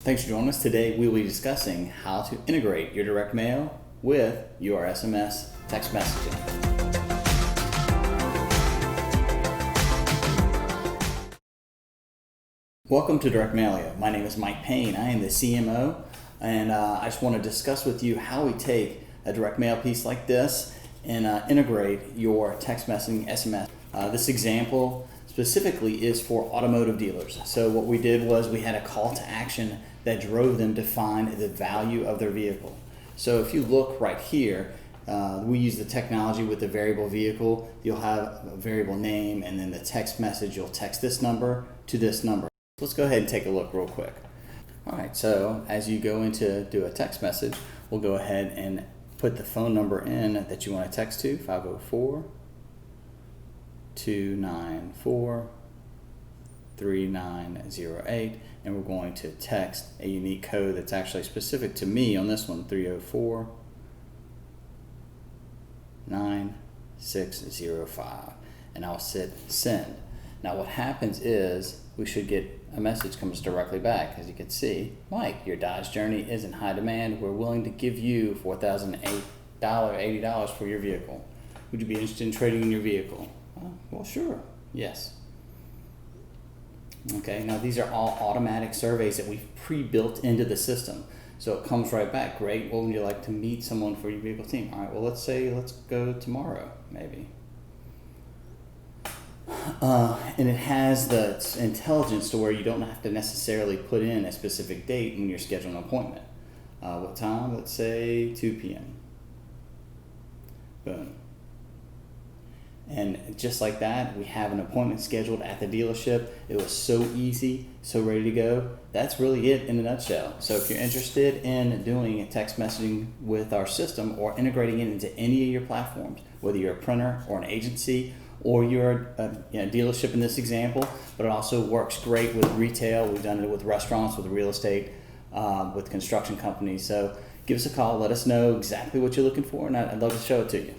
Thanks for joining us. Today we will be discussing how to integrate your direct mail with your SMS text messaging. Welcome to Direct Mailio. My name is Mike Payne. I am the CMO, and I just want to discuss with you how we take a direct mail piece like this and integrate your text messaging SMS. This example specifically is for automotive dealers. So what we did was we had a call to action that drove them to find the value of their vehicle. So if you look right here, we use the technology with the variable vehicle. You'll have a variable name, and then the text message, you'll text this number to this number. Let's go ahead and take a look real quick. All right, so as you go into do a text message, we'll go ahead and put the phone number in that you want to text to, 504-294-3908, and we're going to text a unique code that's actually specific to me on this one, 304-9605, and I'll hit send. Now what happens is we should get a message comes directly back. As you can see, Mike, your Dodge Journey is in high demand. We're willing to give you $4,080 for your vehicle. Would you be interested in trading in your vehicle? Well, sure. Yes. Okay, now these are all automatic surveys that we've pre-built into the system. So it comes right back. Great. What would you like to meet someone for your vehicle team? All right, well, let's go tomorrow, maybe. And it has the intelligence to where you don't have to necessarily put in a specific date when you're scheduling an appointment. What time? Let's say 2 p.m. Boom. And just like that, we have an appointment scheduled at the dealership. It was so easy, so ready to go. That's really it in a nutshell. So if you're interested in doing text messaging with our system or integrating it into any of your platforms, whether you're a printer or an agency or you're a dealership in this example, but it also works great with retail. We've done it with restaurants, with real estate, with construction companies. So give us a call, let us know exactly what you're looking for, and I'd love to show it to you.